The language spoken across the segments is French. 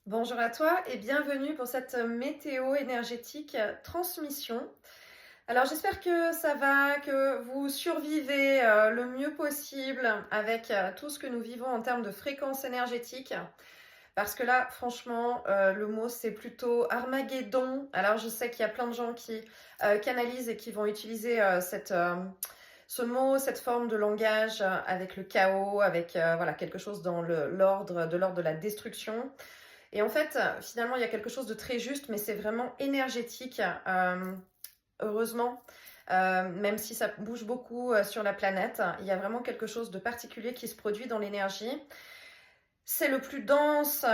Bonjour à toi et bienvenue pour cette météo énergétique transmission. Alors j'espère que ça va, que vous survivez le mieux possible avec tout ce que nous vivons en termes de fréquence énergétique. Parce que là, franchement, le mot c'est plutôt Armageddon. Alors je sais qu'il y a plein de gens qui canalisent et qui vont utiliser ce mot, cette forme de langage avec le chaos, avec voilà, quelque chose dans l'ordre de la destruction. Et en fait, finalement, il y a quelque chose de très juste, mais c'est vraiment énergétique, heureusement. Même si ça bouge beaucoup sur la planète, il y a vraiment quelque chose de particulier qui se produit dans l'énergie. C'est le plus dense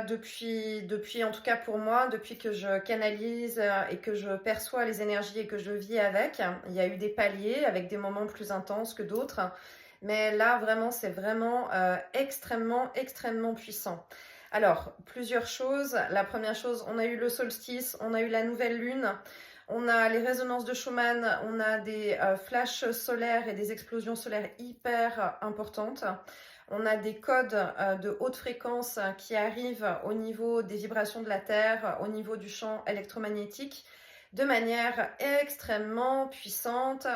depuis, en tout cas pour moi, depuis que je canalise et que je perçois les énergies et que je vis avec. Il y a eu des paliers avec des moments plus intenses que d'autres. Mais là, vraiment, c'est vraiment extrêmement, extrêmement puissant. Alors, plusieurs choses. La première chose, on a eu le solstice, on a eu la nouvelle lune, on a les résonances de Schumann, on a des flashs solaires et des explosions solaires hyper importantes. On a des codes de haute fréquence qui arrivent au niveau des vibrations de la Terre, au niveau du champ électromagnétique, de manière extrêmement puissante.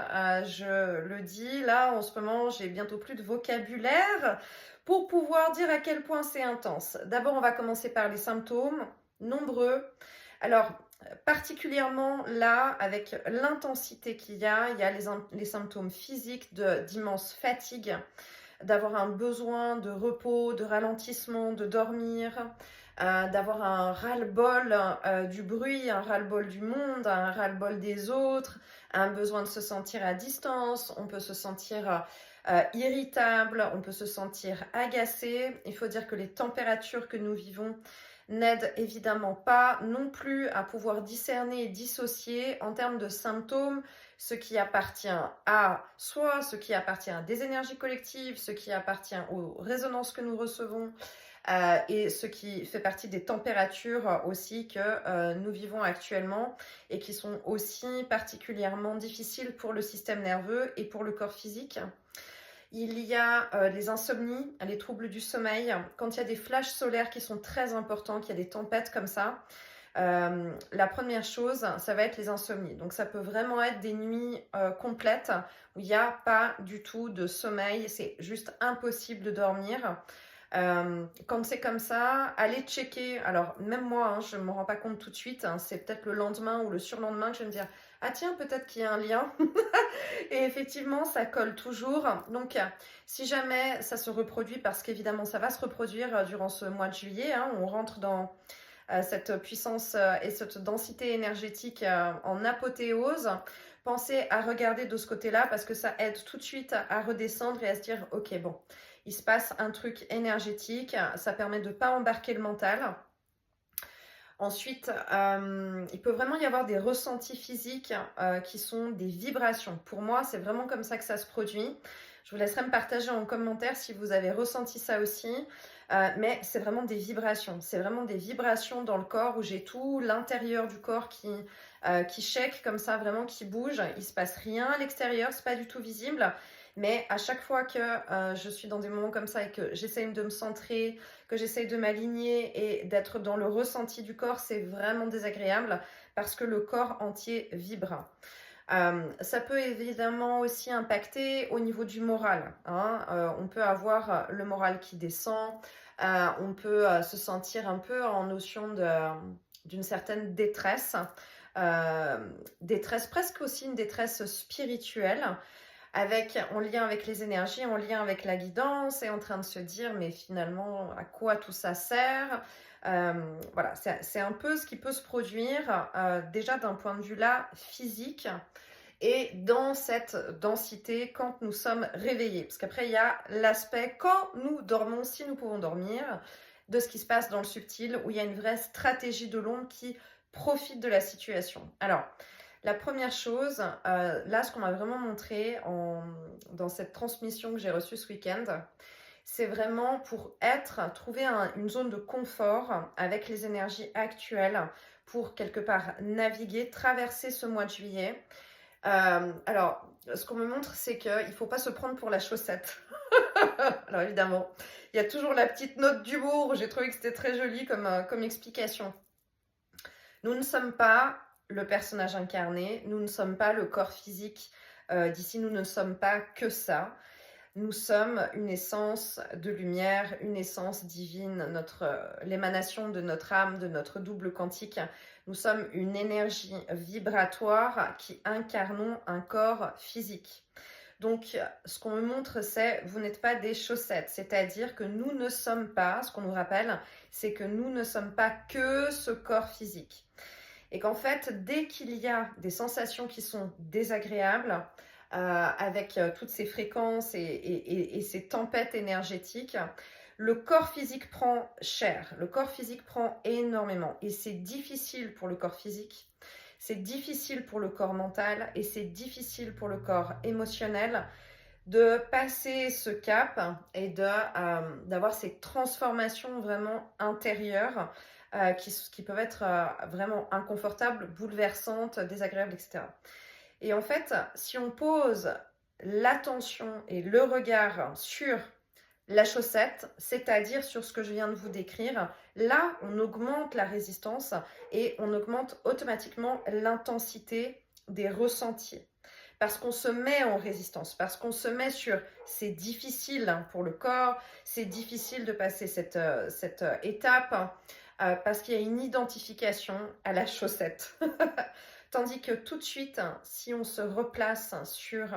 Je le dis, là, en ce moment, j'ai bientôt plus de vocabulaire pour pouvoir dire à quel point c'est intense. D'abord, on va commencer par les symptômes, nombreux. Alors, particulièrement là, avec l'intensité qu'il y a les symptômes physiques d'immense fatigue, d'avoir un besoin de repos, de ralentissement, de dormir, d'avoir un ras-le-bol du bruit, un ras-le-bol du monde, un ras-le-bol des autres, un besoin de se sentir à distance, on peut se sentir irritable, on peut se sentir agacé. Il faut dire que les températures que nous vivons n'aident évidemment pas non plus à pouvoir discerner et dissocier en termes de symptômes ce qui appartient à soi, ce qui appartient à des énergies collectives, ce qui appartient aux résonances que nous recevons et ce qui fait partie des températures aussi que nous vivons actuellement et qui sont aussi particulièrement difficiles pour le système nerveux et pour le corps physique. Il y a les insomnies, les troubles du sommeil, quand il y a des flashs solaires qui sont très importants, qu'il y a des tempêtes comme ça. La première chose, ça va être les insomnies. Donc ça peut vraiment être des nuits complètes où il n'y a pas du tout de sommeil, c'est juste impossible de dormir. Quand c'est comme ça, allez checker. Alors même moi, hein, je ne me rends pas compte tout de suite. Hein, c'est peut-être le lendemain ou le surlendemain que je vais me dire ah tiens, peut-être qu'il y a un lien. Et effectivement, ça colle toujours. Donc, si jamais ça se reproduit, parce qu'évidemment, ça va se reproduire durant ce mois de juillet, hein, on rentre dans cette puissance et cette densité énergétique en apothéose, pensez à regarder de ce côté-là parce que ça aide tout de suite à redescendre et à se dire ok, bon, il se passe un truc énergétique, ça permet de ne pas embarquer le mental. Ensuite, il peut vraiment y avoir des ressentis physiques qui sont des vibrations. Pour moi, c'est vraiment comme ça que ça se produit. Je vous laisserai me partager en commentaire si vous avez ressenti ça aussi. Mais c'est vraiment des vibrations. C'est vraiment des vibrations dans le corps où j'ai tout l'intérieur du corps qui shake comme ça, vraiment qui bouge. Il ne se passe rien à l'extérieur, c'est pas du tout visible. Mais à chaque fois que je suis dans des moments comme ça et que j'essaye de me centrer, que j'essaye de m'aligner et d'être dans le ressenti du corps, c'est vraiment désagréable parce que le corps entier vibre. Ça peut évidemment aussi impacter au niveau du moral. Hein. On peut avoir le moral qui descend, on peut se sentir un peu en notion d'une certaine détresse, détresse presque aussi une détresse spirituelle, en lien avec les énergies, en lien avec la guidance, et en train de se dire mais finalement à quoi tout ça sert. Voilà, c'est un peu ce qui peut se produire déjà d'un point de vue là physique et dans cette densité quand nous sommes réveillés. Parce qu'après il y a l'aspect quand nous dormons, si nous pouvons dormir, de ce qui se passe dans le subtil où il y a une vraie stratégie de l'ombre qui profite de la situation. Alors, la première chose, là, ce qu'on m'a vraiment montré dans cette transmission que j'ai reçue ce week-end, c'est vraiment pour trouver une zone de confort avec les énergies actuelles pour quelque part naviguer, traverser ce mois de juillet. Alors, ce qu'on me montre, c'est qu'il ne faut pas se prendre pour la chaussette. Alors évidemment, il y a toujours la petite note d'humour. J'ai trouvé que c'était très joli comme explication. Nous ne sommes pas le personnage incarné, nous ne sommes pas le corps physique d'ici, nous ne sommes pas que ça. Nous sommes une essence de lumière, une essence divine, l'émanation de notre âme, de notre double quantique. Nous sommes une énergie vibratoire qui incarnons un corps physique. Donc, ce qu'on me montre, c'est vous n'êtes pas des chaussettes, c'est-à-dire que nous ne sommes pas, ce qu'on nous rappelle, c'est que nous ne sommes pas que ce corps physique. Et qu'en fait, dès qu'il y a des sensations qui sont désagréables, avec toutes ces fréquences et ces tempêtes énergétiques, le corps physique prend cher, le corps physique prend énormément. Et c'est difficile pour le corps physique, c'est difficile pour le corps mental et c'est difficile pour le corps émotionnel de passer ce cap et d'avoir ces transformations vraiment intérieures qui peuvent être vraiment inconfortables, bouleversantes, désagréables, etc. Et en fait, si on pose l'attention et le regard sur la chaussette, c'est-à-dire sur ce que je viens de vous décrire, là, on augmente la résistance et on augmente automatiquement l'intensité des ressentis. Parce qu'on se met en résistance, parce qu'on se met sur c'est difficile pour le corps, c'est difficile de passer cette étape, parce qu'il y a une identification à la chaussette. Tandis que tout de suite, si on se replace sur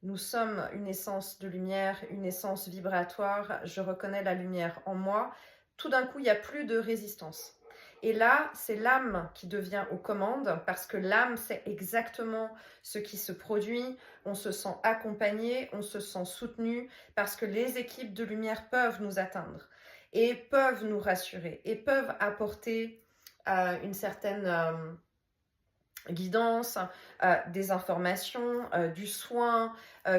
nous sommes une essence de lumière, une essence vibratoire, je reconnais la lumière en moi, tout d'un coup, il n'y a plus de résistance. Et là, c'est l'âme qui devient aux commandes parce que l'âme, c'est exactement ce qui se produit. On se sent accompagné, on se sent soutenu parce que les équipes de lumière peuvent nous atteindre et peuvent nous rassurer et peuvent apporter une certaine guidance, des informations, du soin,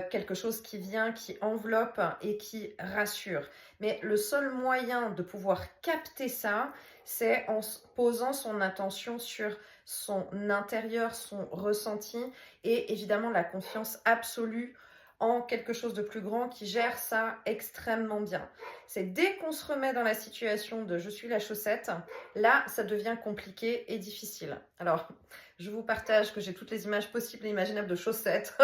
quelque chose qui vient, qui enveloppe et qui rassure. Mais le seul moyen de pouvoir capter ça, c'est en posant son attention sur son intérieur, son ressenti et évidemment la confiance absolue en quelque chose de plus grand qui gère ça extrêmement bien. C'est dès qu'on se remet dans la situation de je suis la chaussette, là ça devient compliqué et difficile. Alors, je vous partage que j'ai toutes les images possibles et imaginables de chaussettes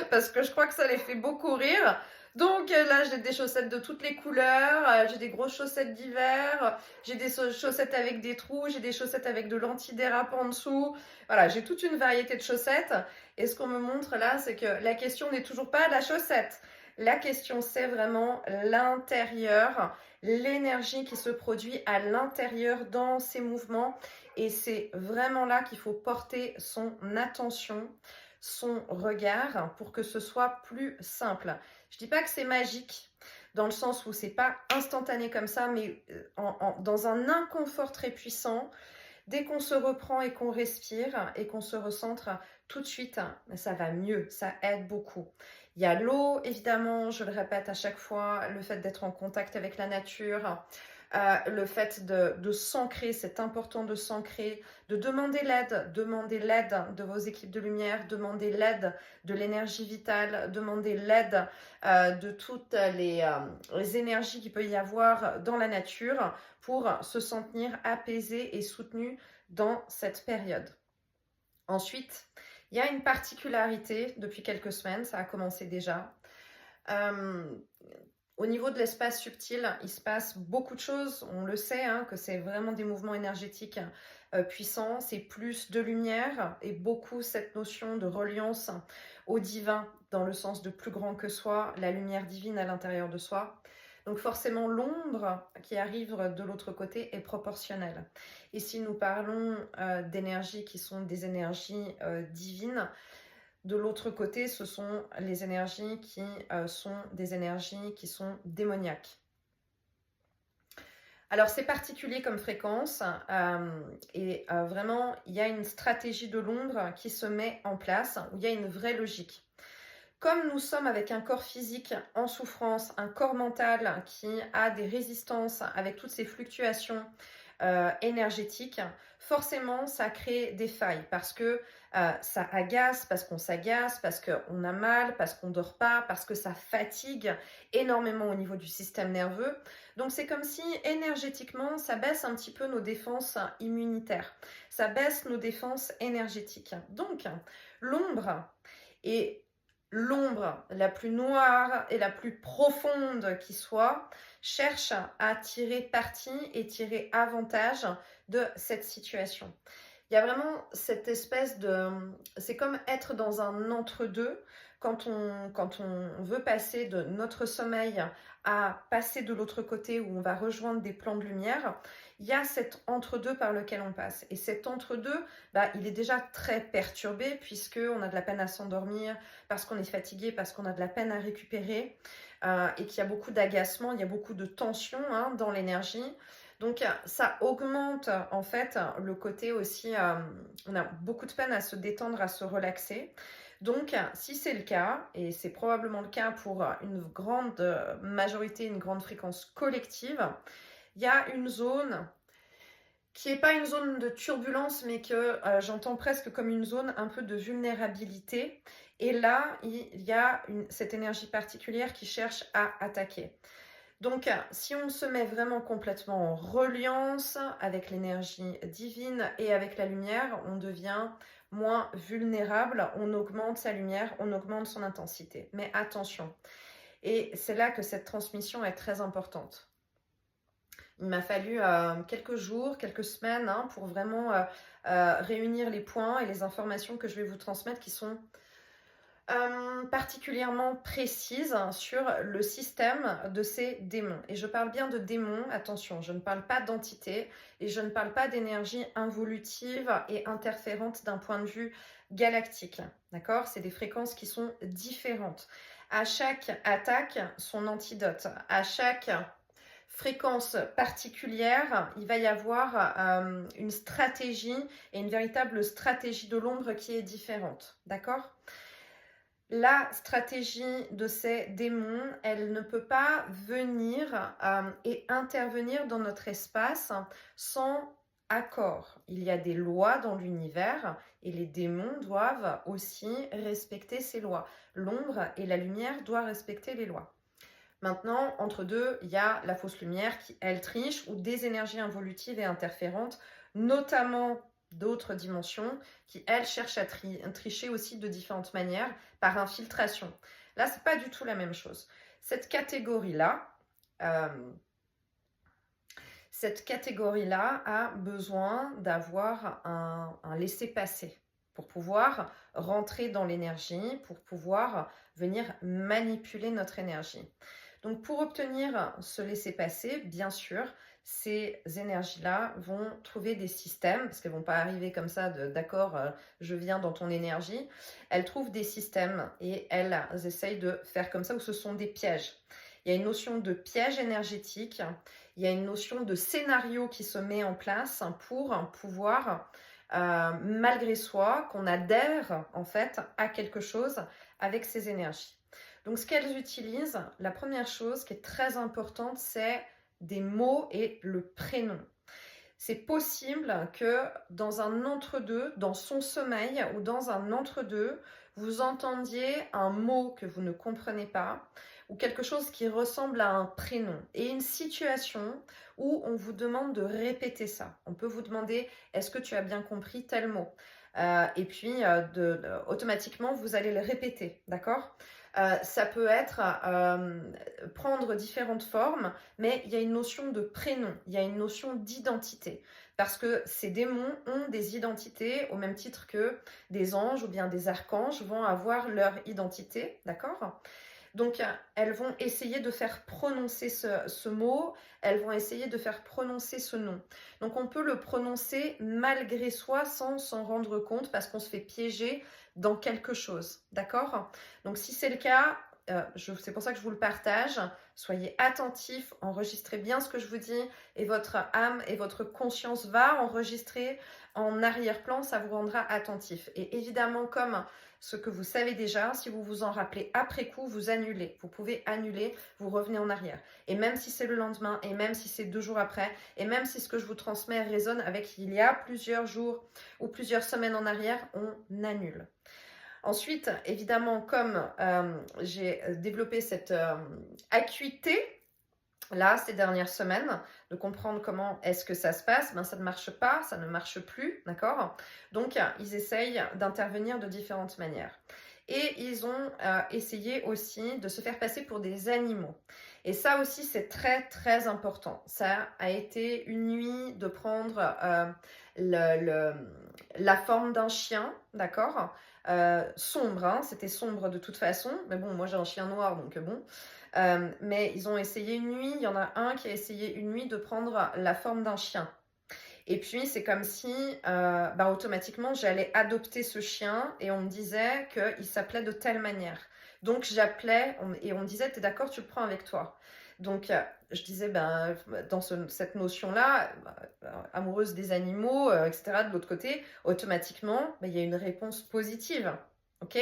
parce que je crois que ça les fait beaucoup rire. Donc là, j'ai des chaussettes de toutes les couleurs, j'ai des grosses chaussettes d'hiver, j'ai des chaussettes avec des trous, j'ai des chaussettes avec de l'antidérapant en dessous. Voilà, j'ai toute une variété de chaussettes. Et ce qu'on me montre là, c'est que la question n'est toujours pas la chaussette. La question, c'est vraiment l'intérieur, l'énergie qui se produit à l'intérieur dans ces mouvements. Et c'est vraiment là qu'il faut porter son attention, son regard pour que ce soit plus simple. Je ne dis pas que c'est magique dans le sens où c'est pas instantané comme ça, mais dans un inconfort très puissant, dès qu'on se reprend et qu'on respire et qu'on se recentre tout de suite, ça va mieux, ça aide beaucoup. Il y a l'eau, évidemment, je le répète à chaque fois, le fait d'être en contact avec la nature, le fait de s'ancrer, c'est important de s'ancrer, de demander l'aide de vos équipes de lumière, demander l'aide de l'énergie vitale, demander l'aide de toutes les énergies qu'il peut y avoir dans la nature pour se sentir apaisé et soutenu dans cette période. Ensuite, il y a une particularité depuis quelques semaines, ça a commencé déjà. Au niveau de l'espace subtil, il se passe beaucoup de choses. On le sait, que c'est vraiment des mouvements énergétiques puissants. C'est plus de lumière et beaucoup cette notion de reliance au divin dans le sens de plus grand que soi, la lumière divine à l'intérieur de soi. Donc forcément, l'ombre qui arrive de l'autre côté est proportionnelle. Et si nous parlons d'énergies qui sont des énergies divines, de l'autre côté, ce sont les énergies qui sont des énergies qui sont démoniaques. Alors, c'est particulier comme fréquence et vraiment, il y a une stratégie de l'ombre qui se met en place où il y a une vraie logique. Comme nous sommes avec un corps physique en souffrance, un corps mental qui a des résistances avec toutes ces fluctuations énergétique, forcément ça crée des failles parce que ça agace, parce qu'on s'agace, parce qu'on a mal, parce qu'on ne dort pas, parce que ça fatigue énormément au niveau du système nerveux. Donc c'est comme si énergétiquement ça baisse un petit peu nos défenses immunitaires, ça baisse nos défenses énergétiques. Donc l'ombre est l'ombre la plus noire et la plus profonde qui soit, cherche à tirer parti et tirer avantage de cette situation. Il y a vraiment cette espèce de... C'est comme être dans un entre-deux quand on veut passer de notre sommeil à passer de l'autre côté où on va rejoindre des plans de lumière. Il y a cet entre-deux par lequel on passe. Et cet entre-deux, il est déjà très perturbé puisqu'on a de la peine à s'endormir, parce qu'on est fatigué, parce qu'on a de la peine à récupérer et qu'il y a beaucoup d'agacement, il y a beaucoup de tension dans l'énergie. Donc ça augmente en fait le côté aussi, on a beaucoup de peine à se détendre, à se relaxer. Donc si c'est le cas, et c'est probablement le cas pour une grande majorité, une grande fréquence collective, il y a une zone qui n'est pas une zone de turbulence, mais que j'entends presque comme une zone un peu de vulnérabilité. Et là, il y a cette énergie particulière qui cherche à attaquer. Donc, si on se met vraiment complètement en reliance avec l'énergie divine et avec la lumière, on devient moins vulnérable, on augmente sa lumière, on augmente son intensité. Mais attention, et c'est là que cette transmission est très importante. Il m'a fallu quelques jours, quelques semaines pour vraiment réunir les points et les informations que je vais vous transmettre qui sont particulièrement précises sur le système de ces démons. Et je parle bien de démons, attention, je ne parle pas d'entités et je ne parle pas d'énergie involutive et interférente d'un point de vue galactique. D'accord? C'est des fréquences qui sont différentes. À chaque attaque, son antidote. À chaque fréquence particulière, il va y avoir une stratégie et une véritable stratégie de l'ombre qui est différente. D'accord? La stratégie de ces démons, elle ne peut pas venir et intervenir dans notre espace sans accord. Il y a des lois dans l'univers et les démons doivent aussi respecter ces lois. L'ombre et la lumière doivent respecter les lois. Maintenant, entre deux, il y a la fausse lumière qui, elle, triche, ou des énergies involutives et interférentes, notamment d'autres dimensions, qui, elles, cherchent à tricher aussi de différentes manières par infiltration. Là, c'est pas du tout la même chose. Cette catégorie-là a besoin d'avoir un laissez-passer pour pouvoir rentrer dans l'énergie, pour pouvoir venir manipuler notre énergie. Donc pour obtenir ce laissez-passer, bien sûr, ces énergies-là vont trouver des systèmes, parce qu'elles ne vont pas arriver comme ça, d'accord, je viens dans ton énergie. Elles trouvent des systèmes et elles essayent de faire comme ça, où ce sont des pièges. Il y a une notion de piège énergétique, il y a une notion de scénario qui se met en place pour pouvoir, malgré soi, qu'on adhère en fait à quelque chose avec ces énergies. Donc ce qu'elles utilisent, la première chose qui est très importante, c'est des mots et le prénom. C'est possible que dans un entre-deux, dans son sommeil ou dans un entre-deux, vous entendiez un mot que vous ne comprenez pas ou quelque chose qui ressemble à un prénom et une situation où on vous demande de répéter ça. On peut vous demander, est-ce que tu as bien compris tel mot ? Et puis, automatiquement, vous allez le répéter, d'accord ? Ça peut être prendre différentes formes, mais il y a une notion de prénom, il y a une notion d'identité. Parce que ces démons ont des identités au même titre que des anges ou bien des archanges vont avoir leur identité, d'accord ? Donc, elles vont essayer de faire prononcer ce mot, elles vont essayer de faire prononcer ce nom. Donc, on peut le prononcer malgré soi sans s'en rendre compte parce qu'on se fait piéger dans quelque chose, d'accord ? Donc, si c'est le cas, c'est pour ça que je vous le partage. Soyez attentifs, enregistrez bien ce que je vous dis et votre âme et votre conscience va enregistrer en arrière-plan, ça vous rendra attentif. Et évidemment, comme ce que vous savez déjà, si vous vous en rappelez après coup, vous annulez. Vous pouvez annuler, vous revenez en arrière. Et même si c'est le lendemain, et même si c'est 2 jours après, et même si ce que je vous transmets résonne avec il y a plusieurs jours ou plusieurs semaines en arrière, on annule. Ensuite, évidemment, comme j'ai développé cette acuité, là, ces dernières semaines, de comprendre comment est-ce que ça se passe, ben, ça ne marche pas, ça ne marche plus, d'accord? Donc, ils essayent d'intervenir de différentes manières. Et ils ont essayé aussi de se faire passer pour des animaux. Et ça aussi, c'est très, très important. Ça a été une nuit de prendre la forme d'un chien, d'accord? Sombre, hein, c'était sombre de toute façon. Mais bon, moi j'ai un chien noir, donc bon. Mais ils ont essayé une nuit, il y en a un qui a essayé une nuit de prendre la forme d'un chien. Et puis c'est comme si automatiquement j'allais adopter ce chien et on me disait qu'il s'appelait de telle manière. Donc j'appelais et on me disait, t'es d'accord, tu le prends avec toi. Donc je disais, dans cette notion-là, amoureuse des animaux, etc., de l'autre côté, automatiquement, il y a une réponse positive. Ok ?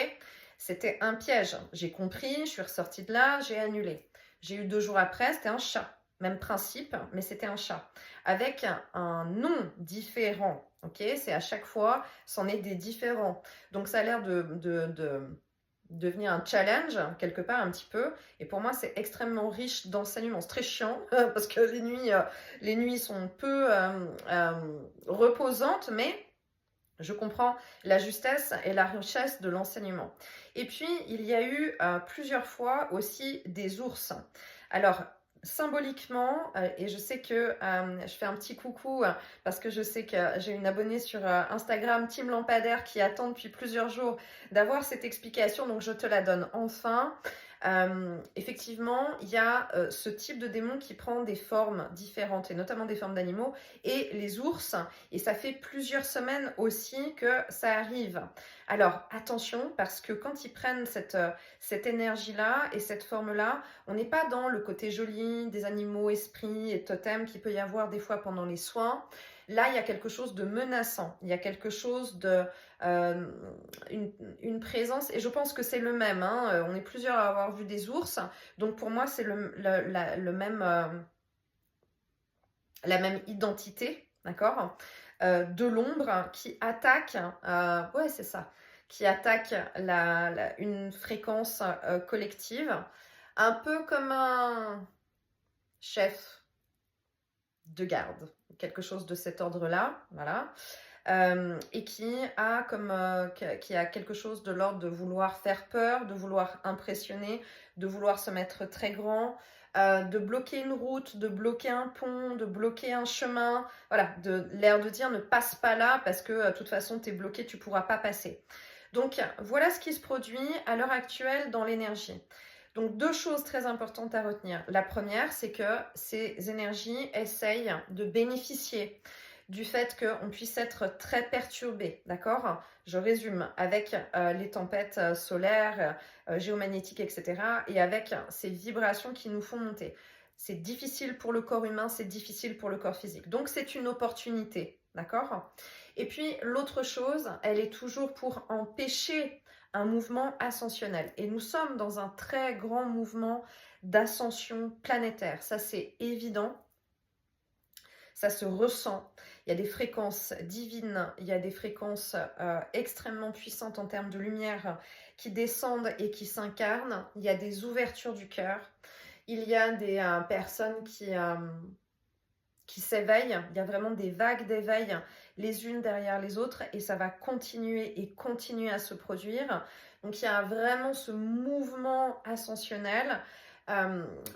C'était un piège. J'ai compris, je suis ressortie de là, j'ai annulé. J'ai eu 2 jours après, c'était un chat. Même principe, mais c'était un chat. Avec un nom différent. Ok, c'est à chaque fois, c'en est des différents. Donc ça a l'air de devenir un challenge, quelque part, un petit peu. Et pour moi, c'est extrêmement riche d'enseignements. C'est très chiant, parce que les nuits sont peu reposantes, mais je comprends la justesse et la richesse de l'enseignement. Et puis, il y a eu plusieurs fois aussi des ours. Alors, symboliquement, et je sais que je fais un petit coucou parce que je sais que j'ai une abonnée sur Instagram, Team Lampadaire, qui attend depuis plusieurs jours d'avoir cette explication, donc je te la donne enfin. Effectivement, il y a ce type de démon qui prend des formes différentes et notamment des formes d'animaux et les ours, et ça fait plusieurs semaines aussi que ça arrive. Alors attention, parce que quand ils prennent cette énergie-là et cette forme-là, on n'est pas dans le côté joli des animaux, esprits et totems qu'il peut y avoir des fois pendant les soins. Là, il y a quelque chose de menaçant, il y a quelque chose de une présence, et je pense que c'est le même, hein. On est plusieurs à avoir vu des ours, donc pour moi c'est le même, la même identité, d'accord, de l'ombre qui attaque, ouais c'est ça, qui attaque une fréquence collective, un peu comme un chef de garde, quelque chose de cet ordre-là, voilà. Et qui a quelque chose de l'ordre de vouloir faire peur, de vouloir impressionner, de vouloir se mettre très grand, de bloquer une route, de bloquer un pont, de bloquer un chemin, voilà, l'air de dire ne passe pas là parce que de toute façon tu es bloqué, tu ne pourras pas passer. Donc voilà ce qui se produit à l'heure actuelle dans l'énergie. Donc 2 choses très importantes à retenir. La première, c'est que ces énergies essayent de bénéficier du fait qu'on puisse être très perturbé, d'accord? Je résume, avec les tempêtes solaires, géomagnétiques, etc. et avec ces vibrations qui nous font monter. C'est difficile pour le corps humain, c'est difficile pour le corps physique. Donc c'est une opportunité, d'accord? Et puis l'autre chose, elle est toujours pour empêcher un mouvement ascensionnel. Et nous sommes dans un très grand mouvement d'ascension planétaire. Ça, c'est évident. Ça se ressent. Il y a des fréquences divines, il y a des fréquences extrêmement puissantes en termes de lumière qui descendent et qui s'incarnent. Il y a des ouvertures du cœur. Il y a des personnes qui s'éveillent. Il y a vraiment des vagues d'éveil les unes derrière les autres et ça va continuer et continuer à se produire. Donc il y a vraiment ce mouvement ascensionnel.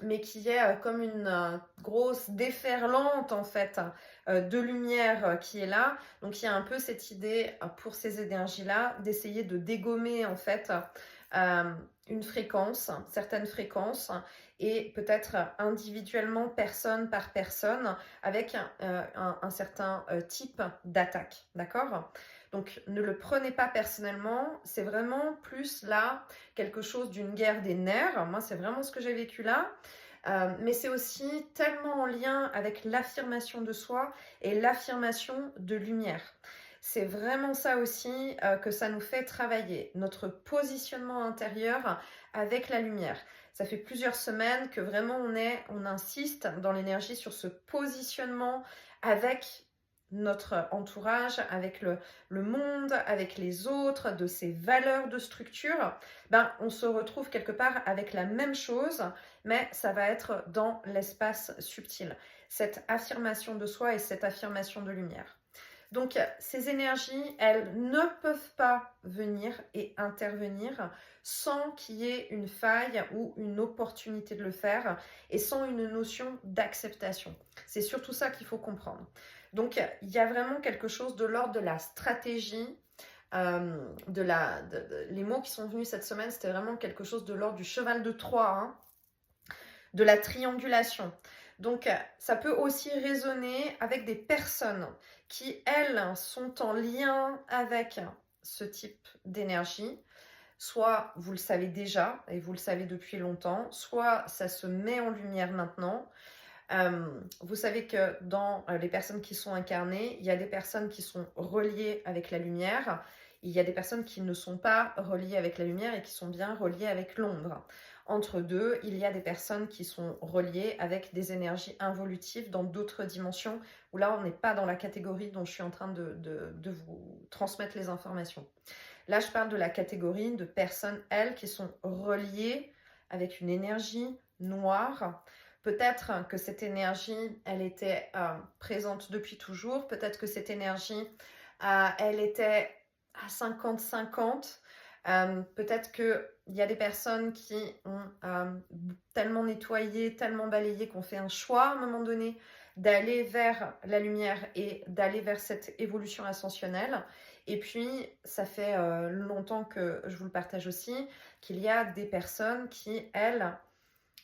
Mais qui est comme une grosse déferlante en fait de lumière qui est là. Donc il y a un peu cette idée pour ces énergies-là d'essayer de dégommer en fait une fréquence, certaines fréquences, et peut-être individuellement, personne par personne, avec un certain type d'attaque, d'accord ? Donc ne le prenez pas personnellement, c'est vraiment plus là quelque chose d'une guerre des nerfs. Moi, c'est vraiment ce que j'ai vécu là. Mais c'est aussi tellement en lien avec l'affirmation de soi et l'affirmation de lumière. C'est vraiment ça aussi que ça nous fait travailler, notre positionnement intérieur avec la lumière. Ça fait plusieurs semaines que vraiment on insiste dans l'énergie sur ce positionnement avec notre entourage, avec le monde, avec les autres, de ces valeurs de structure. On se retrouve quelque part avec la même chose, mais ça va être dans l'espace subtil. Cette affirmation de soi et cette affirmation de lumière. Donc, ces énergies, elles ne peuvent pas venir et intervenir sans qu'il y ait une faille ou une opportunité de le faire et sans une notion d'acceptation. C'est surtout ça qu'il faut comprendre. Donc, il y a vraiment quelque chose de l'ordre de la stratégie. Les mots qui sont venus cette semaine, c'était vraiment quelque chose de l'ordre du cheval de Troie, hein, de la triangulation. Donc, ça peut aussi résonner avec des personnes qui, elles, sont en lien avec ce type d'énergie. Soit vous le savez déjà et vous le savez depuis longtemps, soit ça se met en lumière maintenant. Vous savez que dans les personnes qui sont incarnées, il y a des personnes qui sont reliées avec la lumière, il y a des personnes qui ne sont pas reliées avec la lumière et qui sont bien reliées avec l'ombre. Entre deux, il y a des personnes qui sont reliées avec des énergies involutives dans d'autres dimensions, où là, on n'est pas dans la catégorie dont je suis en train de vous transmettre les informations. Là, je parle de la catégorie de personnes, elles, qui sont reliées avec une énergie noire. Peut-être que cette énergie, elle était présente depuis toujours. Peut-être que cette énergie, elle était à 50-50. Peut-être qu'il y a des personnes qui ont tellement nettoyé, tellement balayé qu'on fait un choix à un moment donné d'aller vers la lumière et d'aller vers cette évolution ascensionnelle. Et puis, ça fait longtemps que je vous le partage aussi, qu'il y a des personnes qui, elles,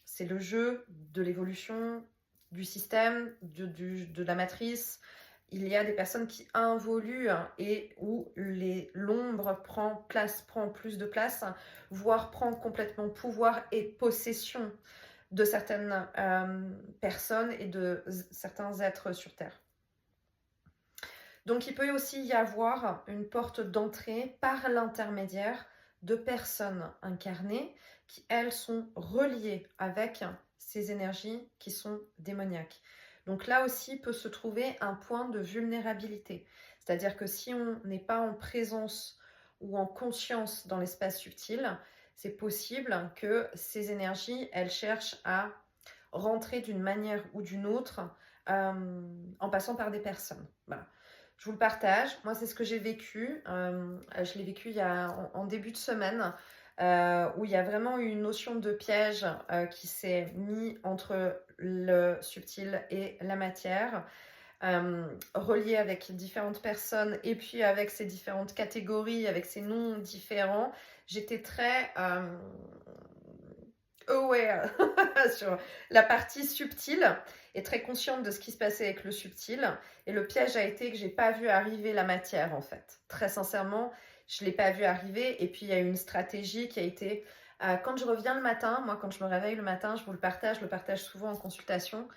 c'est le jeu de l'évolution du système, de la matrice. Il y a des personnes qui involuent et où l'ombre prend plus de place, voire prend complètement pouvoir et possession de certaines personnes et de certains êtres sur Terre. Donc il peut aussi y avoir une porte d'entrée par l'intermédiaire de personnes incarnées qui, elles, sont reliées avec ces énergies qui sont démoniaques. Donc là aussi peut se trouver un point de vulnérabilité. C'est-à-dire que si on n'est pas en présence ou en conscience dans l'espace subtil, c'est possible que ces énergies, elles cherchent à rentrer d'une manière ou d'une autre en passant par des personnes. Voilà. Je vous le partage. Moi, c'est ce que j'ai vécu. Je l'ai vécu en début de semaine, où il y a vraiment eu une notion de piège qui s'est mis entre le subtil et la matière, relié avec différentes personnes et puis avec ces différentes catégories, avec ces noms différents. J'étais très aware sur la partie subtile et très consciente de ce qui se passait avec le subtil. Et le piège a été que j'ai pas vu arriver la matière, en fait. Très sincèrement, je l'ai pas vu arriver. Et puis, il y a eu une stratégie qui a été... quand je reviens le matin, moi, quand je me réveille le matin, je vous le partage souvent en consultation.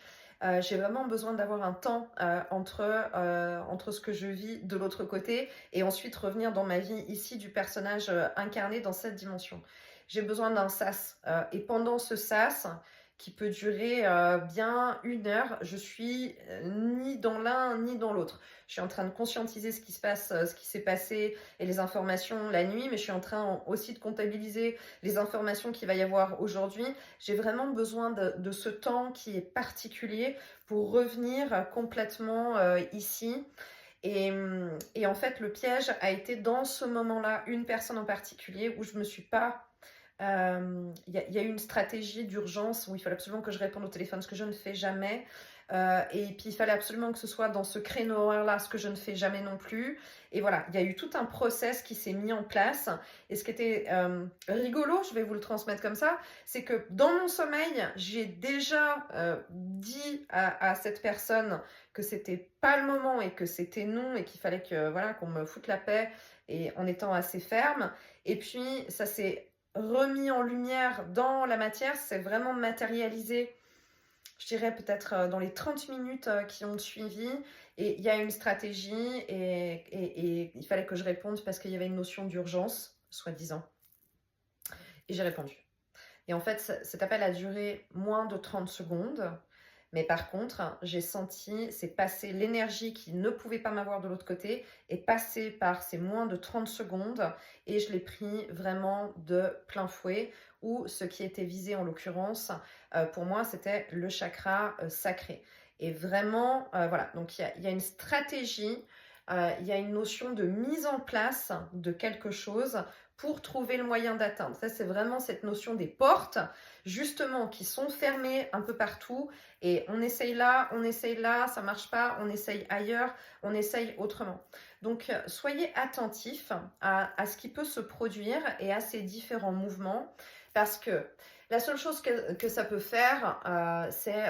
J'ai vraiment besoin d'avoir un temps entre ce que je vis de l'autre côté et ensuite revenir dans ma vie ici du personnage incarné dans cette dimension. J'ai besoin d'un sas. Et pendant ce sas, qui peut durer bien 1 heure, je suis ni dans l'un ni dans l'autre. Je suis en train de conscientiser ce qui se passe, ce qui s'est passé et les informations la nuit, mais je suis en train aussi de comptabiliser les informations qu'il va y avoir aujourd'hui. J'ai vraiment besoin de ce temps qui est particulier pour revenir complètement ici. Et en fait, le piège a été dans ce moment-là, une personne en particulier où je me suis pas... Il y a eu une stratégie d'urgence où il fallait absolument que je réponde au téléphone, ce que je ne fais jamais. Et puis il fallait absolument que ce soit dans ce créneau horaire-là, ce que je ne fais jamais non plus. Et voilà, il y a eu tout un process qui s'est mis en place. Et ce qui était rigolo, je vais vous le transmettre comme ça, c'est que dans mon sommeil, j'ai déjà dit à cette personne que c'était pas le moment et que c'était non et qu'il fallait que voilà qu'on me foute la paix et en étant assez ferme. Et puis ça s'est remis en lumière dans la matière, c'est vraiment matérialisé, je dirais peut-être dans les 30 minutes qui ont suivi. Et il y a une stratégie et il fallait que je réponde parce qu'il y avait une notion d'urgence, soi-disant. Et j'ai répondu. Et en fait, cet appel a duré moins de 30 secondes. Mais par contre, j'ai senti, c'est passé l'énergie qui ne pouvait pas m'avoir de l'autre côté, est passée par ces moins de 30 secondes et je l'ai pris vraiment de plein fouet, où ce qui était visé en l'occurrence, pour moi, c'était le chakra sacré. Et vraiment, voilà, donc il y a une stratégie, il y a une notion de mise en place de quelque chose pour trouver le moyen d'atteindre. Ça, c'est vraiment cette notion des portes, justement, qui sont fermées un peu partout. Et on essaye là, ça marche pas, on essaye ailleurs, on essaye autrement. Donc, soyez attentifs à ce qui peut se produire et à ces différents mouvements, parce que la seule chose que ça peut faire, c'est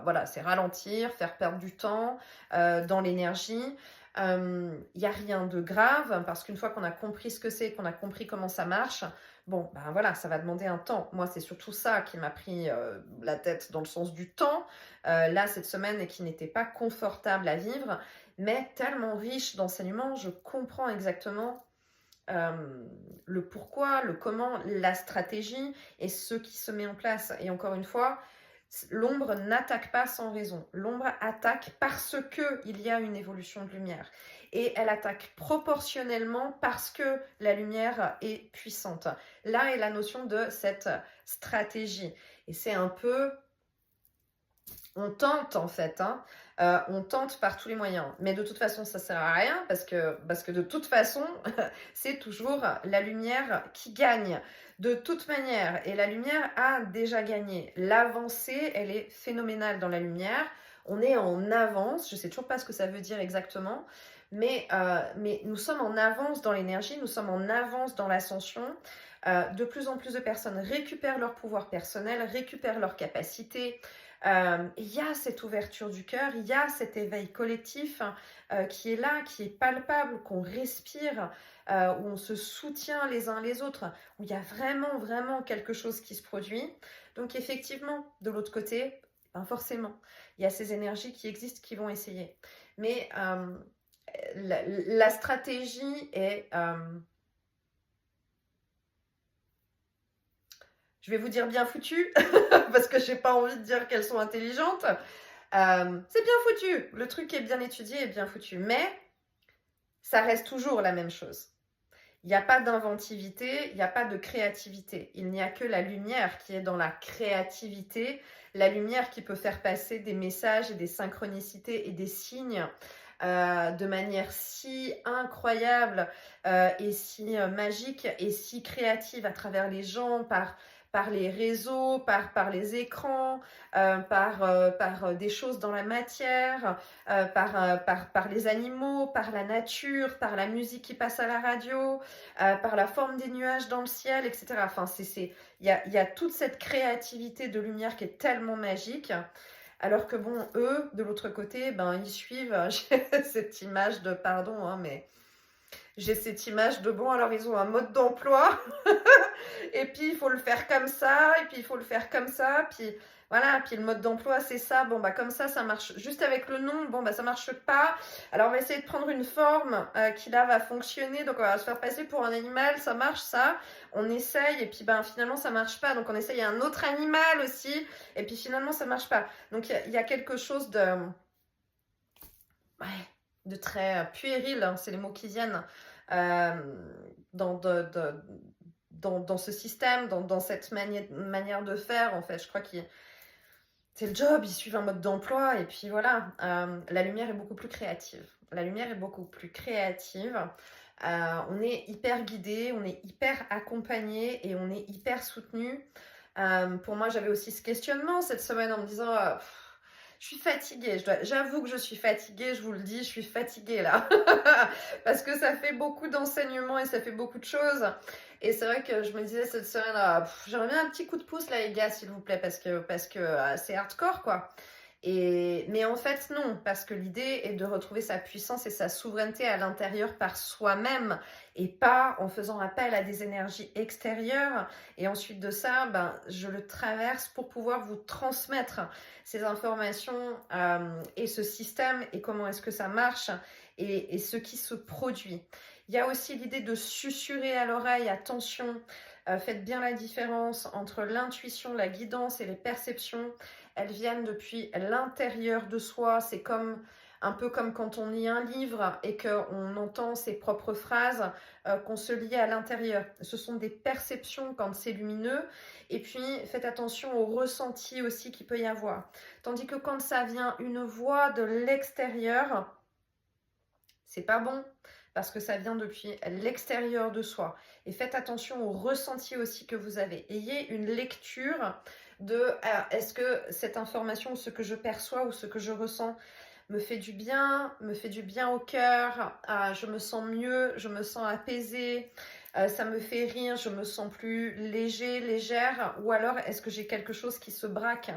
voilà, c'est ralentir, faire perdre du temps dans l'énergie. Il n'y a rien de grave parce qu'une fois qu'on a compris ce que c'est, qu'on a compris comment ça marche, bon, ben voilà, ça va demander un temps. Moi, c'est surtout ça qui m'a pris la tête dans le sens du temps, là, cette semaine, et qui n'était pas confortable à vivre, mais tellement riche d'enseignements, je comprends exactement le pourquoi, le comment, la stratégie et ce qui se met en place. Et encore une fois, l'ombre n'attaque pas sans raison. L'ombre attaque parce qu'il y a une évolution de lumière. Et elle attaque proportionnellement parce que la lumière est puissante. Là est la notion de cette stratégie. Et c'est un peu... On tente en fait, hein. On tente par tous les moyens. Mais de toute façon, ça ne sert à rien parce que de toute façon, c'est toujours la lumière qui gagne. De toute manière, et la lumière a déjà gagné. L'avancée, elle est phénoménale dans la lumière. On est en avance, je ne sais toujours pas ce que ça veut dire exactement, mais nous sommes en avance dans l'énergie, nous sommes en avance dans l'ascension. De plus en plus de personnes récupèrent leur pouvoir personnel, récupèrent leurs capacités. Il y a cette ouverture du cœur, il y a cet éveil collectif qui est là, qui est palpable, qu'on respire, où on se soutient les uns les autres, où il y a vraiment, vraiment quelque chose qui se produit. Donc effectivement, de l'autre côté, ben forcément, il y a ces énergies qui existent, qui vont essayer. Mais la stratégie est... je vais vous dire bien foutu, parce que j'ai pas envie de dire qu'elles sont intelligentes. C'est bien foutu, le truc est bien étudié et bien foutu, mais ça reste toujours la même chose. Il n'y a pas d'inventivité, il n'y a pas de créativité. Il n'y a que la lumière qui est dans la créativité, la lumière qui peut faire passer des messages et des synchronicités et des signes de manière si incroyable et si magique et si créative à travers les gens, par les réseaux, par les écrans, par des choses dans la matière, par les animaux, par la nature, par la musique qui passe à la radio, par la forme des nuages dans le ciel, etc. Enfin, il y a toute cette créativité de lumière qui est tellement magique. Alors que bon, eux, de l'autre côté, ben, ils suivent, j'ai cette image de, pardon, hein, mais j'ai cette image de, bon, alors ils ont un mode d'emploi, et puis il faut le faire comme ça, et puis il faut le faire comme ça, puis voilà, puis le mode d'emploi c'est ça, bon bah comme ça marche juste avec le nom, bon bah ça marche pas, alors on va essayer de prendre une forme qui là va fonctionner, donc on va se faire passer pour un animal, ça marche ça, on essaye, et puis ben finalement ça marche pas, donc on essaye un autre animal aussi, et puis finalement ça marche pas, donc il y a quelque chose de très puéril, hein, c'est les mots qui viennent, dans ce système, dans cette manière de faire, en fait. Je crois que c'est le job, ils suivent un mode d'emploi, et puis voilà. La lumière est beaucoup plus créative. La lumière est beaucoup plus créative. On est hyper guidé, on est hyper accompagné, et on est hyper soutenu. Pour moi, j'avais aussi ce questionnement cette semaine en me disant... Je suis fatiguée, j'avoue que je suis fatiguée, je vous le dis, je suis fatiguée là. Parce que ça fait beaucoup d'enseignements et ça fait beaucoup de choses. Et c'est vrai que je me disais cette semaine, j'aimerais bien un petit coup de pouce là, les gars, s'il vous plaît, parce que c'est hardcore, quoi. Mais en fait, non, parce que l'idée est de retrouver sa puissance et sa souveraineté à l'intérieur par soi-même et pas en faisant appel à des énergies extérieures. Et ensuite de ça, je le traverse pour pouvoir vous transmettre ces informations et ce système et comment est-ce que ça marche et ce qui se produit. Il y a aussi l'idée de susurrer à l'oreille, attention, faites bien la différence entre l'intuition, la guidance et les perceptions. Elles viennent depuis l'intérieur de soi. C'est un peu comme quand on lit un livre et qu'on entend ses propres phrases qu'on se lit à l'intérieur. Ce sont des perceptions quand c'est lumineux. Et puis, faites attention au ressenti aussi qu'il peut y avoir. Tandis que quand ça vient une voix de l'extérieur, c'est pas bon parce que ça vient depuis l'extérieur de soi. Et faites attention au ressenti aussi que vous avez. Ayez une lecture de est-ce que cette information, ce que je perçois ou ce que je ressens me fait du bien au cœur, je me sens mieux, je me sens apaisée, ça me fait rire, je me sens plus léger, légère, ou alors est-ce que j'ai quelque chose qui se braque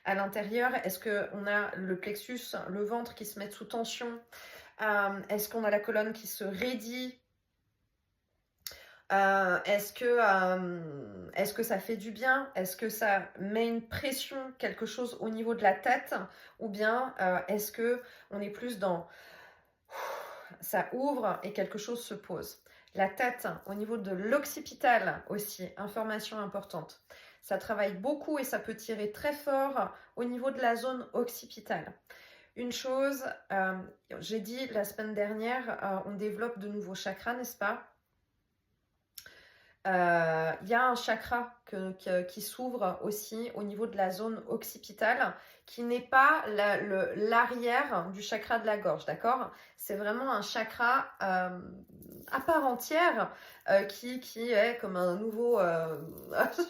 à l'intérieur? Est-ce qu'on a le plexus, le ventre qui se met sous tension? Est-ce qu'on a la colonne qui se raidit? Est-ce que ça fait du bien? Est-ce que ça met une pression, quelque chose au niveau de la tête? Ou bien est-ce que on est plus dans ça ouvre et quelque chose se pose? La tête, au niveau de l'occipital aussi, information importante. Ça travaille beaucoup et ça peut tirer très fort au niveau de la zone occipitale. Une chose, j'ai dit la semaine dernière, on développe de nouveaux chakras, n'est-ce pas? Il y a un chakra qui s'ouvre aussi au niveau de la zone occipitale, qui n'est pas l'arrière du chakra de la gorge, d'accord? C'est vraiment un chakra à part entière qui est comme un nouveau...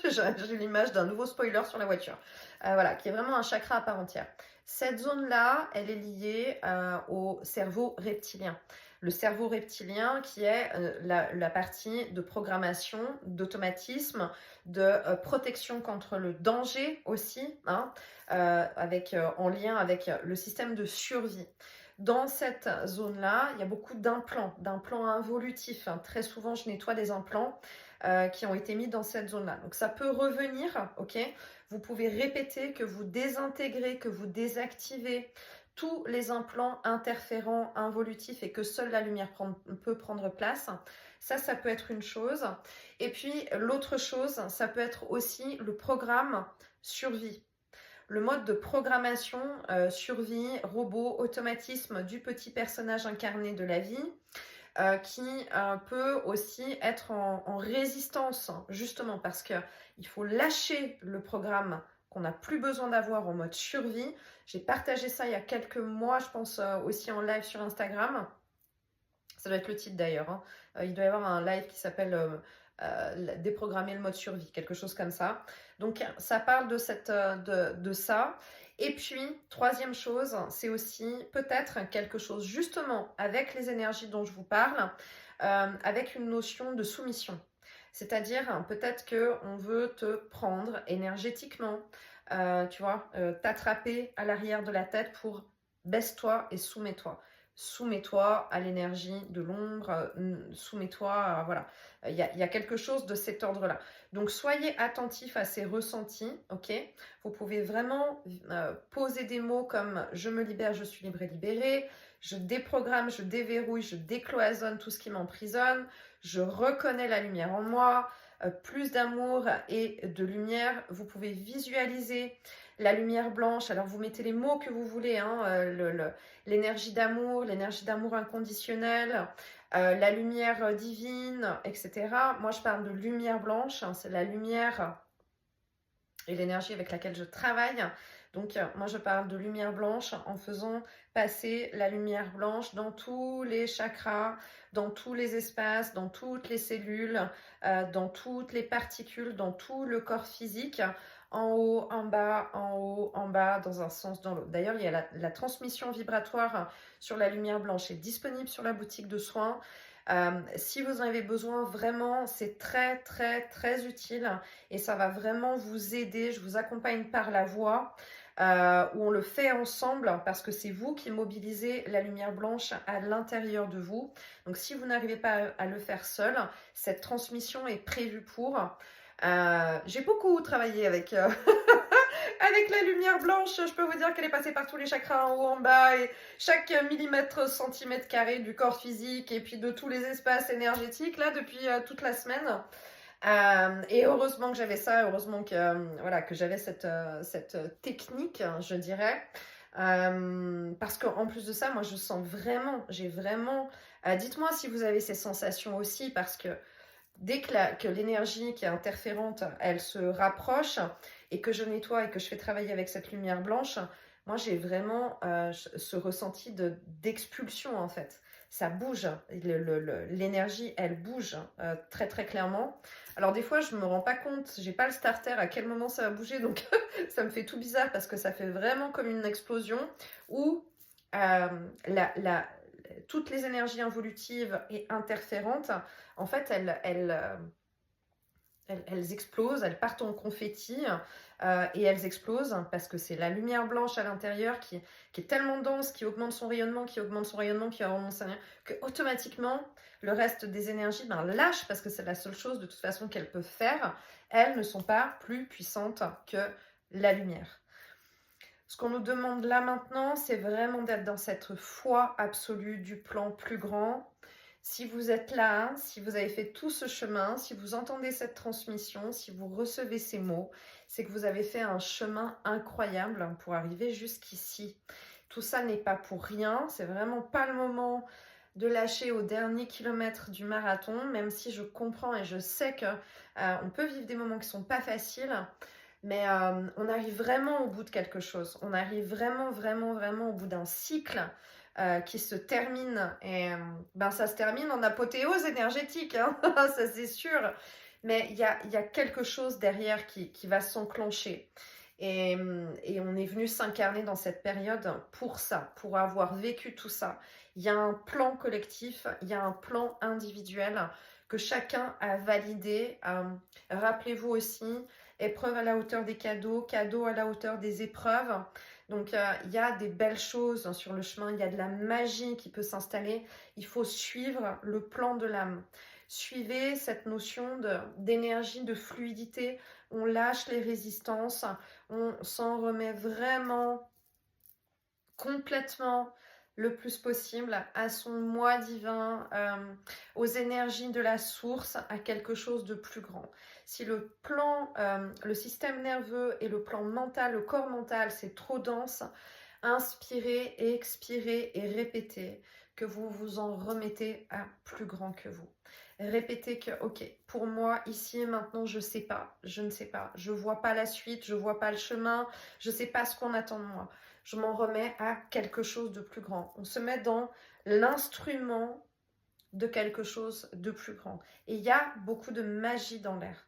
j'ai l'image d'un nouveau spoiler sur la voiture. Voilà, qui est vraiment un chakra à part entière. Cette zone-là, elle est liée au cerveau reptilien. Le cerveau reptilien qui est la partie de programmation, d'automatisme, de protection contre le danger aussi, hein, en lien avec le système de survie. Dans cette zone-là, il y a beaucoup d'implants involutifs. Hein. Très souvent, je nettoie des implants qui ont été mis dans cette zone-là. Donc ça peut revenir, ok? Vous pouvez répéter que vous désintégrez, que vous désactivez tous les implants interférents, involutifs et que seule la lumière peut prendre place. Ça peut être une chose. Et puis l'autre chose, ça peut être aussi le programme survie. Le mode de programmation, survie, robot, automatisme du petit personnage incarné de la vie, qui peut aussi être en résistance, justement parce qu'il faut lâcher le programme qu'on n'a plus besoin d'avoir en mode survie. J'ai partagé ça il y a quelques mois, je pense aussi en live sur Instagram. Ça doit être le titre d'ailleurs. Hein. Il doit y avoir un live qui s'appelle déprogrammer le mode survie, quelque chose comme ça. Donc ça parle de ça. Et puis, troisième chose, c'est aussi peut-être quelque chose justement avec les énergies dont je vous parle, avec une notion de soumission. C'est-à-dire peut-être qu'on veut te prendre énergétiquement, tu vois, t'attraper à l'arrière de la tête pour baisse-toi et soumets-toi. Soumets-toi à l'énergie de l'ombre, soumets-toi, voilà. Il y a quelque chose de cet ordre-là. Donc, soyez attentifs à ces ressentis, ok? Vous pouvez vraiment poser des mots comme « je me libère, je suis libre et libérée »,« je déprogramme, je déverrouille, je décloisonne tout ce qui m'emprisonne »,« je reconnais la lumière en moi », plus d'amour et de lumière. Vous pouvez visualiser la lumière blanche. Alors, vous mettez les mots que vous voulez, hein, l'énergie d'amour inconditionnel, la lumière divine, etc. Moi, je parle de lumière blanche. Hein, c'est la lumière et l'énergie avec laquelle je travaille. Donc, moi, je parle de lumière blanche en faisant passer la lumière blanche dans tous les chakras, dans tous les espaces, dans toutes les cellules, dans toutes les particules, dans tout le corps physique, en haut, en bas, dans un sens, dans l'autre. D'ailleurs, il y a la transmission vibratoire sur la lumière blanche est disponible sur la boutique de soins. Si vous en avez besoin, vraiment, c'est très, très, très utile et ça va vraiment vous aider. Je vous accompagne par la voix. Où on le fait ensemble parce que c'est vous qui mobilisez la lumière blanche à l'intérieur de vous. Donc si vous n'arrivez pas à le faire seul, cette transmission est prévue pour. J'ai beaucoup travaillé avec, avec la lumière blanche. Je peux vous dire qu'elle est passée par tous les chakras en haut, en bas et chaque millimètre, centimètre carré du corps physique et puis de tous les espaces énergétiques là depuis toute la semaine. Et heureusement que j'avais ça, heureusement que, voilà, que j'avais cette technique, je dirais. Parce qu'en plus de ça, moi je sens vraiment, j'ai vraiment... dites-moi si vous avez ces sensations aussi, parce que dès que l'énergie qui est interférente, elle se rapproche et que je nettoie et que je fais travailler avec cette lumière blanche, moi j'ai vraiment ce ressenti d'expulsion en fait. Ça bouge, l'énergie elle bouge très très clairement. Alors des fois je me rends pas compte, j'ai pas le starter à quel moment ça va bouger, donc ça me fait tout bizarre parce que ça fait vraiment comme une explosion où euh, toutes les énergies involutives et interférentes, en fait, elles explosent, elles partent en confetti et elles explosent parce que c'est la lumière blanche à l'intérieur qui est tellement dense, qui augmente son rayonnement, qui augmente son rayonnement, qui augmente son rayonnement, que automatiquement, le reste des énergies lâche parce que c'est la seule chose de toute façon qu'elles peuvent faire. Elles ne sont pas plus puissantes que la lumière. Ce qu'on nous demande là maintenant, c'est vraiment d'être dans cette foi absolue du plan plus grand. Si vous êtes là, si vous avez fait tout ce chemin, si vous entendez cette transmission, si vous recevez ces mots, c'est que vous avez fait un chemin incroyable pour arriver jusqu'ici. Tout ça n'est pas pour rien, c'est vraiment pas le moment de lâcher au dernier kilomètre du marathon, même si je comprends et je sais que on peut vivre des moments qui sont pas faciles. Mais on arrive vraiment au bout de quelque chose. On arrive vraiment, vraiment, vraiment au bout d'un cycle qui se termine. Et ça se termine en apothéose énergétique, hein, ça c'est sûr. Mais il y a quelque chose derrière qui va s'enclencher. Et on est venu s'incarner dans cette période pour ça, pour avoir vécu tout ça. Il y a un plan collectif, il y a un plan individuel que chacun a validé. Rappelez-vous aussi, épreuve à la hauteur des cadeaux, cadeaux à la hauteur des épreuves. Donc il y a des belles choses sur le chemin, il y a de la magie qui peut s'installer. Il faut suivre le plan de l'âme. Suivez cette notion d'énergie, de fluidité. On lâche les résistances, on s'en remet vraiment complètement le plus possible à son moi divin, aux énergies de la source, à quelque chose de plus grand. Si le plan, le système nerveux et le plan mental, le corps mental, c'est trop dense, inspirez, expirez et répétez que vous vous en remettez à plus grand que vous. Répétez que, ok, pour moi, ici et maintenant, je sais pas, je ne sais pas, je vois pas la suite, je vois pas le chemin, je sais pas ce qu'on attend de moi. Je m'en remets à quelque chose de plus grand. On se met dans l'instrument de quelque chose de plus grand. Et il y a beaucoup de magie dans l'air.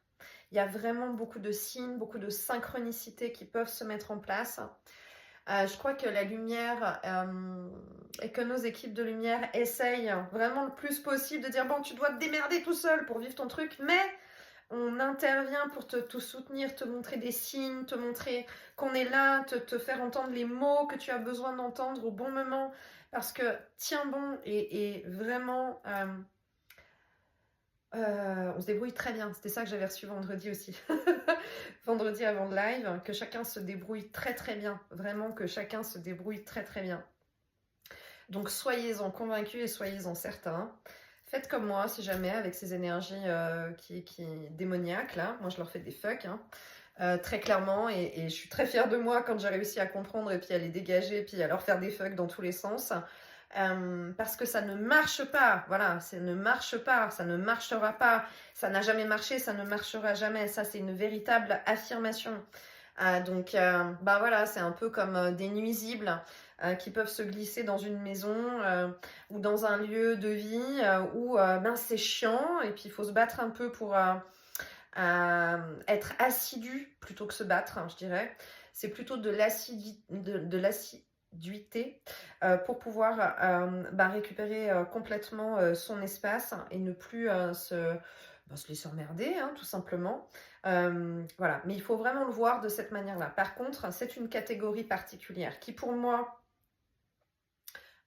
Il y a vraiment beaucoup de signes, beaucoup de synchronicités qui peuvent se mettre en place. Je crois que la lumière et que nos équipes de lumière essayent vraiment le plus possible de dire bon, tu dois te démerder tout seul pour vivre ton truc, mais on intervient pour te soutenir, te montrer des signes, te montrer qu'on est là, te faire entendre les mots que tu as besoin d'entendre au bon moment, parce que tiens bon et vraiment on se débrouille très bien. C'était ça que j'avais reçu vendredi aussi. Vendredi avant le live, que chacun se débrouille très très bien. Vraiment que chacun se débrouille très très bien. Donc soyez-en convaincus et soyez-en certains. Faites comme moi si jamais avec ces énergies qui démoniaques là. Moi je leur fais des fucks très clairement et je suis très fière de moi quand j'ai réussi à comprendre et puis à les dégager et puis à leur faire des fucks dans tous les sens. Parce que ça ne marche pas, voilà, ça ne marche pas, ça ne marchera pas, ça n'a jamais marché, ça ne marchera jamais, ça c'est une véritable affirmation. Donc voilà, c'est un peu comme des nuisibles qui peuvent se glisser dans une maison ou dans un lieu de vie où c'est chiant et puis il faut se battre un peu pour être assidu plutôt que se battre, hein, je dirais. C'est plutôt de l'assiduité pour pouvoir récupérer complètement son espace et ne plus se laisser emmerder, hein, tout simplement. Voilà, mais il faut vraiment le voir de cette manière-là. Par contre, c'est une catégorie particulière qui, pour moi,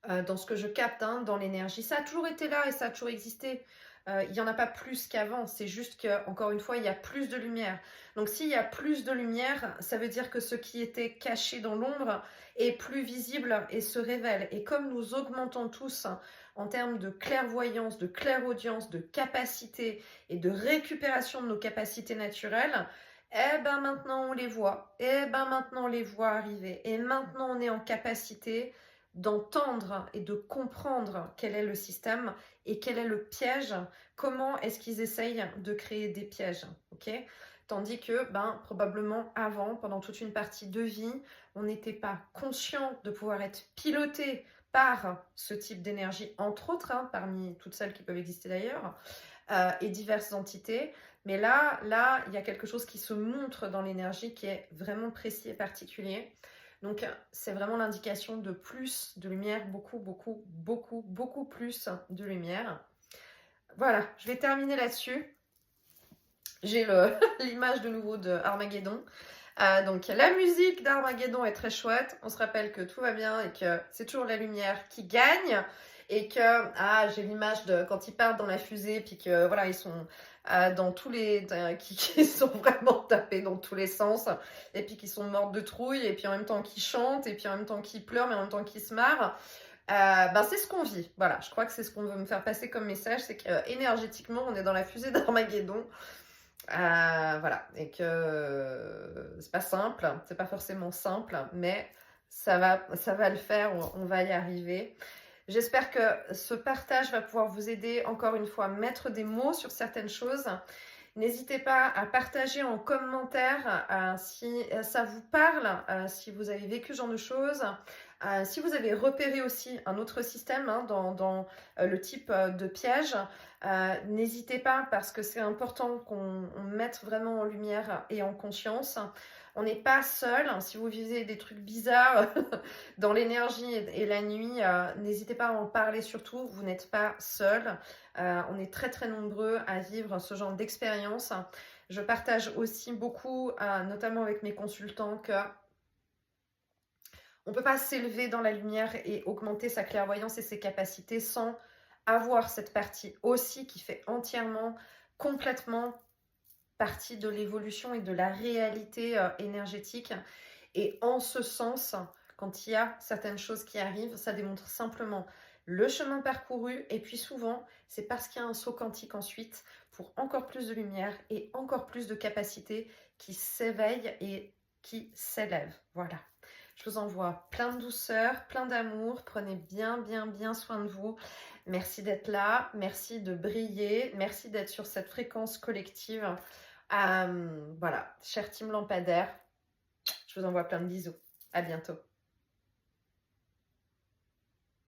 dans ce que je capte, hein, dans l'énergie, ça a toujours été là et ça a toujours existé. Il n'y en a pas plus qu'avant, c'est juste qu'encore une fois, il y a plus de lumière. Donc s'il y a plus de lumière, ça veut dire que ce qui était caché dans l'ombre est plus visible et se révèle. Et comme nous augmentons tous en termes de clairvoyance, de clairaudience, de capacité et de récupération de nos capacités naturelles, eh ben maintenant on les voit, eh ben maintenant on les voit arriver, et maintenant on est en capacité d'entendre et de comprendre quel est le système et quel est le piège, comment est-ce qu'ils essayent de créer des pièges, ok? Tandis que, probablement avant, pendant toute une partie de vie, on n'était pas conscient de pouvoir être piloté par ce type d'énergie, entre autres, hein, parmi toutes celles qui peuvent exister d'ailleurs, et diverses entités. Mais là, il y a quelque chose qui se montre dans l'énergie qui est vraiment précis et particulier. Donc, c'est vraiment l'indication de plus de lumière, beaucoup, beaucoup, beaucoup, beaucoup plus de lumière. Voilà, je vais terminer là-dessus. J'ai l'image de nouveau de Armageddon. Donc, la musique d'Armageddon est très chouette. On se rappelle que tout va bien et que c'est toujours la lumière qui gagne. Et que, j'ai l'image de quand ils partent dans la fusée, puis que voilà, ils sont dans tous les. Qui sont vraiment tapés dans tous les sens, et puis qui sont morts de trouille, et puis en même temps qu'ils chantent, et puis en même temps qu'ils pleurent, mais en même temps qu'ils se marrent. C'est ce qu'on vit. Voilà, je crois que c'est ce qu'on veut me faire passer comme message, c'est qu'énergétiquement, on est dans la fusée d'Armageddon. Voilà, et que c'est pas simple, c'est pas forcément simple, mais ça va le faire, on va y arriver. J'espère que ce partage va pouvoir vous aider, encore une fois, à mettre des mots sur certaines choses. N'hésitez pas à partager en commentaire si ça vous parle, si vous avez vécu ce genre de choses, si vous avez repéré aussi un autre système, hein, dans le type de piège. N'hésitez pas, parce que c'est important qu'on mette vraiment en lumière et en conscience. On n'est pas seul. Si vous vivez des trucs bizarres dans l'énergie et la nuit, n'hésitez pas à en parler surtout. Vous n'êtes pas seul. On est très très nombreux à vivre ce genre d'expérience. Je partage aussi beaucoup, notamment avec mes consultants, que on ne peut pas s'élever dans la lumière et augmenter sa clairvoyance et ses capacités sans avoir cette partie aussi qui fait entièrement, complètement partie de l'évolution et de la réalité énergétique. Et en ce sens, quand il y a certaines choses qui arrivent, ça démontre simplement le chemin parcouru, et puis souvent, c'est parce qu'il y a un saut quantique ensuite pour encore plus de lumière et encore plus de capacités qui s'éveillent et qui s'élèvent. Voilà. Je vous envoie plein de douceur, plein d'amour. Prenez bien, bien, bien soin de vous. Merci d'être là. Merci de briller. Merci d'être sur cette fréquence collective. Voilà, cher team lampadaire, je vous envoie plein de bisous. À bientôt.